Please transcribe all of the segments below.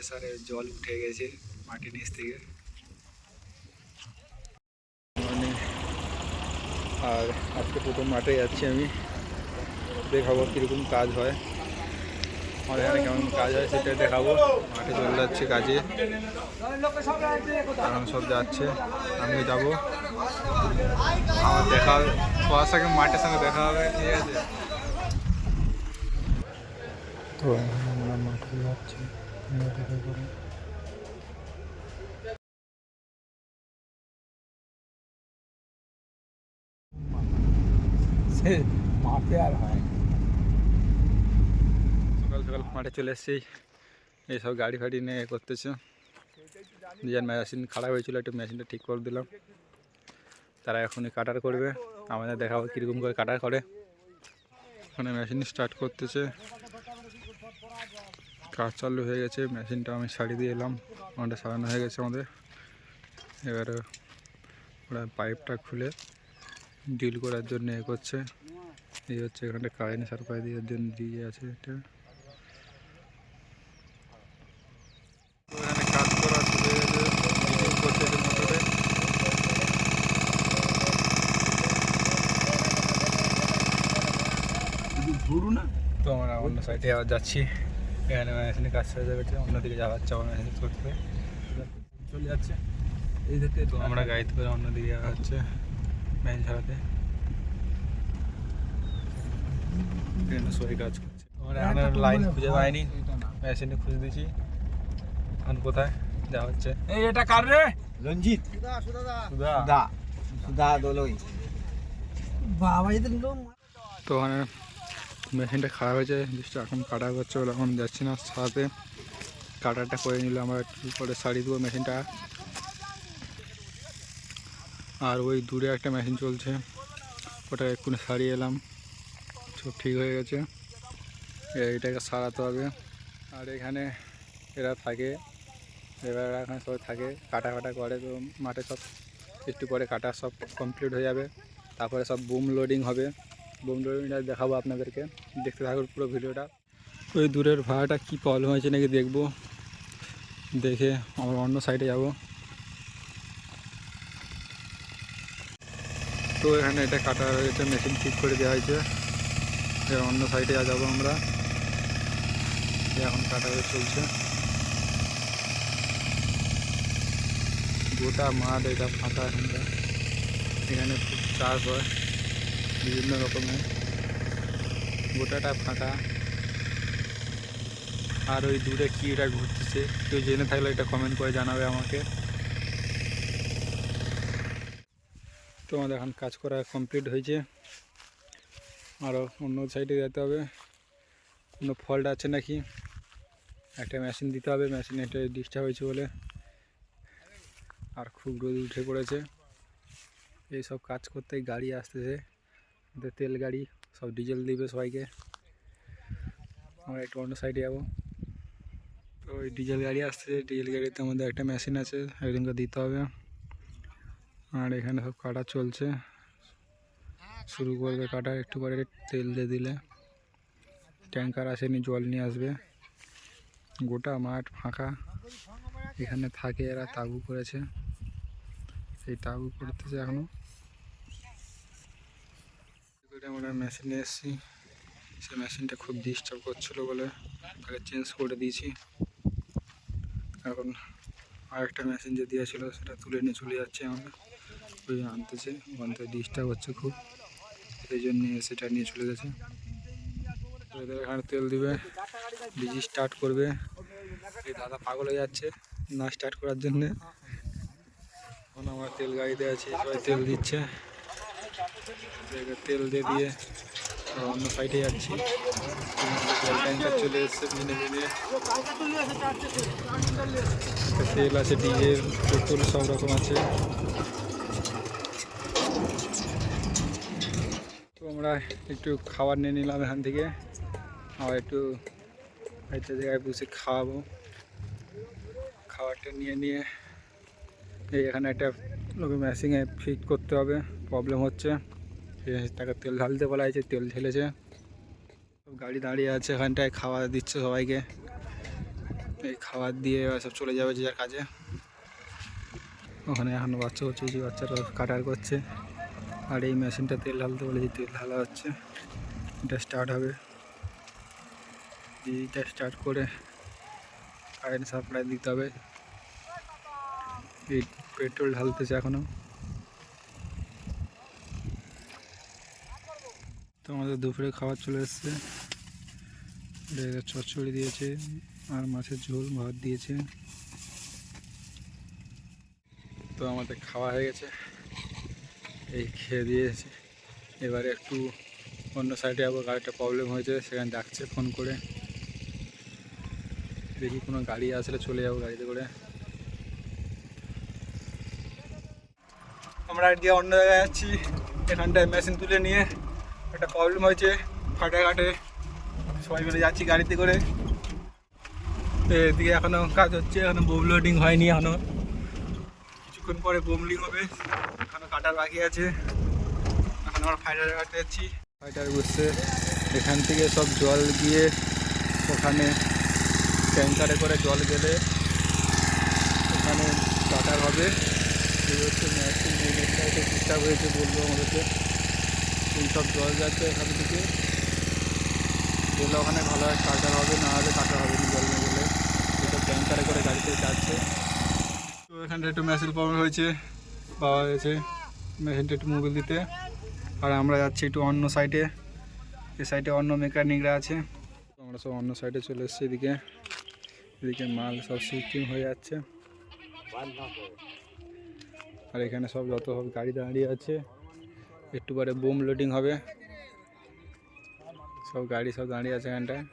প্রেসারে জল উঠে গেছে মাটির নিচ থেকে। আর আজকে প্রথম মাঠে যাচ্ছি আমি, দেখাবো কীরকম কাজ হয়, আমাদের এখানে কেমন কাজ হয় সেটা দেখাবো। মাঠে চলে যাচ্ছে কাজে, এখন সব যাচ্ছে, আমিও যাবো। আমার দেখা হবে সবার সঙ্গে, মাঠের সঙ্গে দেখা হবে, ঠিক আছে। তো আমরা মাঠে যাচ্ছি, দেখা করে। মাঠে আর হয় সকাল সকাল মাঠে চলে এসেছি, এইসব গাড়ি ফাড়ি নিয়ে করতেছে। নিজের মেশিন খারাপ হয়েছিল, একটু মেশিনটা ঠিক করে দিলাম। তারা এখনই কাটার করবে, আমাদের দেখাবো কীরকম করে কাটার করে। ওখানে মেশিন স্টার্ট করতেছে, কাজ চালু হয়ে গেছে। মেশিনটা আমি সারিয়ে দিয়ে এলাম, ওটা সারানো হয়ে গেছে আমাদের। এবারে ওরা পাইপটা খুলে ডিল করার জন্য এ করছে। এই হচ্ছে এখানে কারেন্ট সাপ্লাই দেওয়ার জন্য দিয়ে আছে এটা। এখানে কাজ করা শুরু হয়ে গেছে, ডিল করতেছে মোটরে। তো আমরা অন্য সাইডে আবার যাচ্ছি, এখানে মেশিনে কাজ হয়ে যাবে, অন্যদিকে যাওয়া হচ্ছে আমার মেশিন করতে চলে যাচ্ছে। এই দিকে তো আমরা গাইড করে অন্যদিকে যাওয়া হচ্ছে মেশিন ছাড়াতে। সবাই কাজ করছে, আমরা এখন লাইন খুঁজে পাইনি, মেশিনে খুঁজে দিয়েছি। এখন কোথায় যাওয়া হচ্ছে? এই এটা কার রে? রঞ্জিত সুদা দোলই বাবা। তো ওখানে মেশিনটা খারাপ হয়েছে, জিনিসটা এখন কাটা করছে বলে এখন যাচ্ছি না সাথে। কাটারটা করে নিলে আমরা কী করে সারিয়ে দেবো মেশিনটা। আর ওই দূরে একটা মেশিন চলছে, ওটা এক্ষুনি সারিয়ে এলাম, সব ঠিক হয়ে গেছে। এইটাকে সারাতে হবে। আর এখানে এরা থাকে, এবার এখানে সবাই থাকে, কাটা করে। তো মাঠে সব একটু পরে কাটা সব কমপ্লিট হয়ে যাবে, তারপরে সব বুম লোডিং হবে। বুম লোডিংটা দেখাবো আপনাদেরকে, দেখতে থাকুন পুরো ভিডিওটা। ওই দূরের ভাড়াটা কী প্রবলেম হয়েছে নাকি দেখবো, দেখে আমরা অন্য সাইডে যাব। তো এখানে এটা কাটা হয়েছে, মেশিন ঠিক করে দেওয়া হয়েছে, অন্য সাইডে যাবো আমরা। এখন কাটা হয়ে চলছে, গোটা মাঠ এটা ফাঁকা। এখানে খুব চাষ হয় বিভিন্ন রকমের, গোটাটা ফাঁকা। আর ওই দূরে কি এটা ঘুরতেছে, কেউ জেনে থাকলে এটা কমেন্ট করে জানাবে আমাকে। তো আমাদের এখন কাজ করা কমপ্লিট হয়েছে, আরও অন্য সাইডে যেতে হবে, কোনো ফল্ট আছে নাকি, একটা মেশিন দিতে হবে। মেশিনে একটা ডিস্টার্ব হয়েছে বলে, আর খুব রোদ উঠে পড়েছে। এইসব কাজ করতে গাড়ি আসতেছে, তেল গাড়ি, সব ডিজেল দিবে সবাইকে। আমরা একটু অন্য সাইডে যাবো। তো ওই ডিজেল গাড়ি আসতেছে, ডিজেল গাড়িতে আমাদের একটা মেশিন আছে, একদিনকে দিতে হবে। আর এখানে সব কাটা চলছে, শুরু করবে কাটা একটু পরে, তেল দিয়ে দিলে। ট্যাঙ্কার আসেনি, জল নিয়ে আসবে। গোটা মাঠ ফাঁকা, এখানে থাকে এরা, তাঁবু করেছে, এই তাঁবু করতেছে এখনো। আমরা মেশিনে এসেছি, সেই মেশিনটা খুব ডিস্টার্ব করছিল বলে তাকে চেঞ্জ করে দিয়েছি। এখন আরেকটা মেশিন যে দিয়েছিল সেটা তুলে নিয়ে চলে যাচ্ছে, আমরা ওই আনতেছে, ওখান থেকে ডিস্টার্ব হচ্ছে খুব, সেই জন্য সেটা নিয়ে চলে গেছে। এদের এখানে তেল দিবে, ডিজি স্টার্ট করবে। এই দাদা পাগল হয়ে যাচ্ছে না স্টার্ট করার জন্যে। এখন আমার তেল গাড়িতে আছে, সবাই তেল দিচ্ছে, তেল দিয়ে অন্য সাইডে যাচ্ছি। তেল ট্যাঙ্কার চলে এসছে, তেল আছে, ডিজেল, পেট্রোল সব রকম আছে। তো আমরা একটু খাবার নিয়ে নিলাম এখান থেকে, আবার একটু একটা জায়গায় বসে খাওয়াবো। খাবারটা নিয়ে এখানে একটা মেশিনে ফিট করতে হবে, প্রবলেম হচ্ছে। তাকে তেল ঢালতে বলা হয়েছে, তেল ঢেলেছে। গাড়ি দাঁড়িয়ে আছে এখানটায়, খাওয়া দিচ্ছে সবাইকে। এই খাবার দিয়ে সব চলে যাবে যে যার কাজে। ওখানে এখনও বাচ্চা হচ্ছে, যে বাচ্চারা কাটার করছে। আর এই মেশিনটা তেল ঢালতে বলেছি, তেল ঢালা হচ্ছে। এটা স্টার্ট হবে, এইটা স্টার্ট করে কারেন্ট সাপ্লাই দিতে হবে। এই পেট্রোল ঢালতেছে এখনও। তো আমাদের দুপুরে খাবার চলে এসছে। চচ্চড়ি দিয়েছে আর মাছের ঝোল ভাত দিয়েছে। তো আমাদের খাওয়া হয়ে গেছে, এই খেয়ে দিয়েছে। এবারে একটু অন্য সাইডে আবার গাড়িটা প্রবলেম হয়েছে, সেখানে ডাকছে ফোন করে। দেখি কোনো গাড়ি আসলে চলে যাবো গাড়িতে করে। আমরা আজকে অন্য জায়গায় যাচ্ছি, এখানটায় মেশিন তুলে নিয়ে একটা প্রবলেম হয়েছে ফাটাঘাটে, সবাই মিলে যাচ্ছি গাড়িতে করে। এদিকে এখনও কাজ হচ্ছে, এখনও বোম লোডিং হয়নি, এখনও কিছুক্ষণ পরে বোমলিং হবে, এখনও কাটার বাকি আছে। এখন আমরা ফাইটার কাটতে যাচ্ছি, ফাইটার বসছে। এখান থেকে সব জল গিয়ে ওখানে ট্যাঙ্কারে করে জল গেলে ওখানে কাটার হবে। এই হচ্ছে মেশিন ঠিকঠাক হয়েছে বললো আমাদেরকে। এই সব জল যাচ্ছে এখান থেকে গেলে ওখানে ভালোভাবে কাটার হবে, না হলে কাটা হবে না জল না গেলে। এসব ট্যাঙ্কারে করে গাড়িতে যাচ্ছে। তো এখানটা একটু মেশিন প্রবলেম হয়েছে, পাওয়া গেছে মেশিনটা একটু মোবিল দিতে। আর আমরা যাচ্ছি একটু অন্য সাইডে, এই সাইডে অন্য মেকানিকরা আছে। আমরা সব অন্য সাইডে চলে এসেছি। এদিকে মাল সব শিফটিং হয়ে যাচ্ছে। আর এখানে সব যত সব গাড়ি দাঁড়িয়ে আছে, একটু পরে বুম লোডিং হবে। সব গাড়ি সব দাঁড়িয়ে আছে এখানটায়,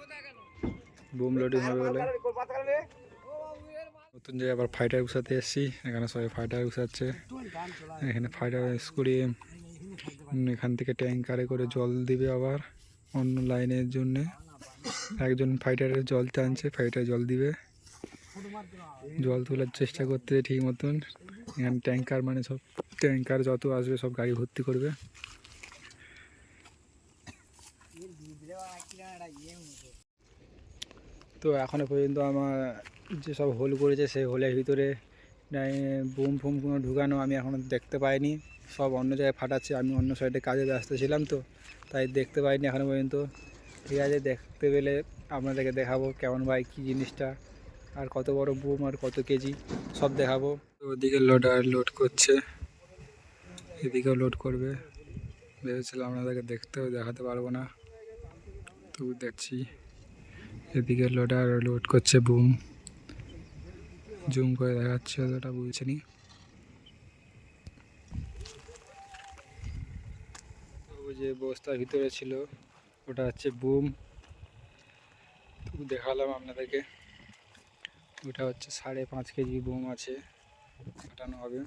বুম লোডিং হবে বলে। নতুন জায়গায় আবার ফাইটার উঠাতে এসেছি, এখানে সবাই ফাইটার উঠাচ্ছে। এখানে ফাইটার করে এখান থেকে ট্যাঙ্কারে করে জল দিবে আবার অন্য লাইনের জন্যে। একজন ফাইটারের জল টানছে, ফাইটার জল দিবে, জল তোলার চেষ্টা করতে ঠিক মতন। এখানে ট্যাঙ্কার মানে সব ট্যাঙ্কার যত আসবে সব গাড়ি ভর্তি করবে। তো এখনো পর্যন্ত আমার যেসব হোল করেছে সেই হোলের ভিতরে বুম ফুম কোনো ঢুকানো আমি এখনও দেখতে পাইনি। সব অন্য জায়গায় ফাটাচ্ছে, আমি অন্য সাইডে কাজে ব্যস্ত ছিলাম, তো তাই দেখতে পাইনি এখনও পর্যন্ত। ঠিক আছে, দেখতে পেলে আপনাদেরকে দেখাবো কেমন ভাই কী জিনিসটা, আর কত বড় বুম আর কত কেজি সব দেখাবো। ওদিকে লোডার লোড করছে, এদিকেও লোড করবে। ভেবেছিলাম আপনাদেরকে দেখাতে পারবো না, তবু দেখছি। এদিকে লোডার লোড করছে বুম, জুম করে দেখাচ্ছে, অতটা বুঝছেনি। যে বস্তার ভিতরে ছিল ওটা হচ্ছে বুম, তবু দেখালাম আপনাদেরকে। ওটা হচ্ছে 5.5 কেজি বুম আছে, ফাটানো হবে।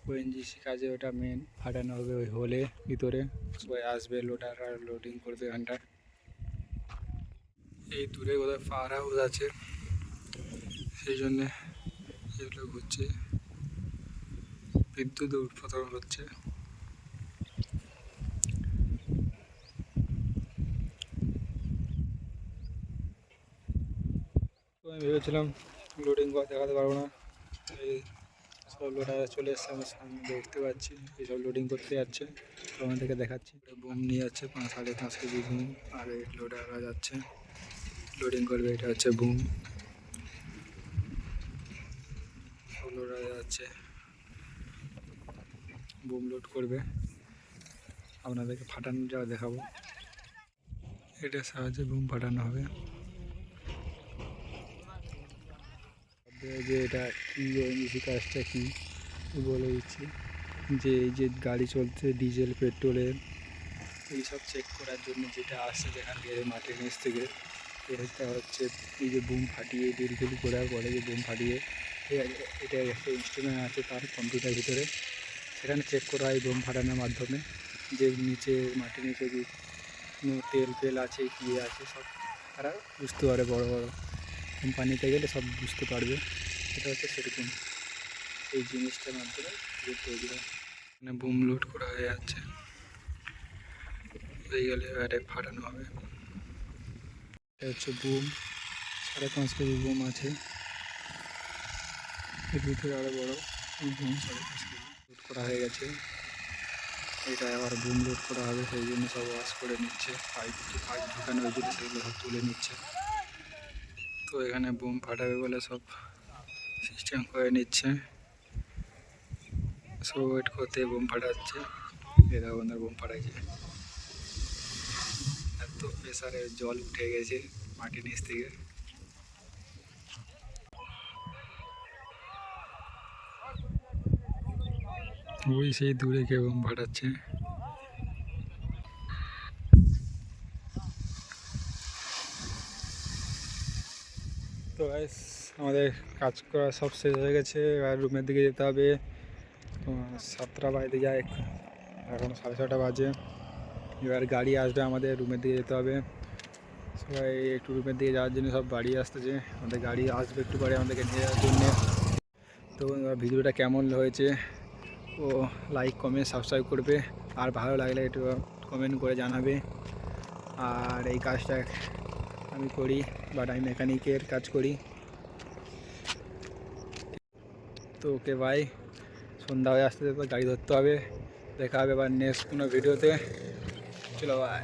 ওএনজিসি কাজে ওটা মেন, ফাটানো হবে ওই হোলে ভিতরে। সবাই আসবে, লোডার আর লোডিং করবে এখানটা। এই দূরে কোথায় পাওয়ার হাউস আছে, সেই জন্যে এগুলো ঘুরছে, বিদ্যুৎ উৎপাদন হচ্ছে। তো আমি ভেবেছিলাম লোডিং করে দেখাতে পারবো না, এই সব লোডার চলে এসছে আমার সামনে, দেখতে পাচ্ছি এইসব লোডিং করতে যাচ্ছে। তো আমাদেরকে দেখাচ্ছি বুম নিয়ে যাচ্ছে 5.5 কেজি বুম, আর এই লোডাররা যাচ্ছে লোডিং করবে। এটা হচ্ছে বুম, সব লোডার যাচ্ছে বুম লোড করবে, আপনাদেরকে ফাটানো যা দেখাবো। এটার সাহায্যে বুম ফাটানো হবে। যে এটা কী ওএনজিসি কাজটা কী বলে দিচ্ছি, যে এই যে গাড়ি চলছে ডিজেল পেট্রোলের এইসব চেক করার জন্য যেটা আসছে যেখান থেকে মাটির নিচ থেকে, এটা হচ্ছে এই যে বুম ফাটিয়ে ডিলগুলি করার পরে যে বুম ফাটিয়ে এটা একটা ইনস্ট্রুমেন্ট আছে তার কম্পিউটার ভিতরে, সেখানে চেক করা হয় বুম ফাটানোর মাধ্যমে। যে নিচে মাটির নিচে যে তেল ফেল আছে কী আছে সব তারা বুঝতে পারে, বড় বড় কোম্পানিতে গেলে সব বুঝতে পারবে। এটা হচ্ছে সেরকম এই জিনিসটার মাধ্যমে তৈরি হয়। মানে বুম লোড করা হয়ে যাচ্ছে, হয়ে গেলে এবারে ফাটানো হবে। এটা হচ্ছে বুম, 5.5 কেজি বোম আছে, এর ভিতরে আরো বড় বোম 5.5 কেজি লোড করা হয়ে গেছে। এটা আবার বুম লোড করা হবে, সেই জন্য সব ওয়াশ করে নিচ্ছে, পাইপ ঢুকানো হয়েছিল সেগুলো সব তুলে নিচ্ছে। তো এখানে বুম ফাটাবে বলে সব সিস্টেম করে নিচ্ছে, সব ওয়েট করতে বুম ফাটাচ্ছে। এরা ওনার বুম ফাটাচ্ছে, এত প্রেসারে জল উঠে গেছে মাটির নিচ থেকে। ওই সেই দূরে কেউ বোম ফাটাচ্ছে। তো গাইস আমাদের কাজ করা সব শেষ হয়ে গেছে, এবার রুমের দিকে যেতে হবে। 7টা বাজতে যায়, এখন 6:30 বাজে। এবার গাড়ি আসবে, আমাদের রুমের দিকে যেতে হবে। সবাই একটু রুমের দিকে যাওয়ার জন্য সব বাড়ি আসতেছে, আমাদের গাড়ি আসবে একটু পরে আমাদেরকে নিয়ে যাওয়ার জন্যে। তো ভিডিওটা কেমন হয়েছে ও লাইক কমেন্ট সাবস্ক্রাইব করবে, আর ভালো লাগলে একটু কমেন্ট করে জানাবে। আর এই কাজটা আমি করি, বাট আমি মেকানিকের কাজ করি। তো ওকে বাই, সন্ধ্যা হয়ে আসতে গাড়ি ধরতে হবে। দেখা হবে এবার নেক্সট কোনো ভিডিওতে। চলো বাই।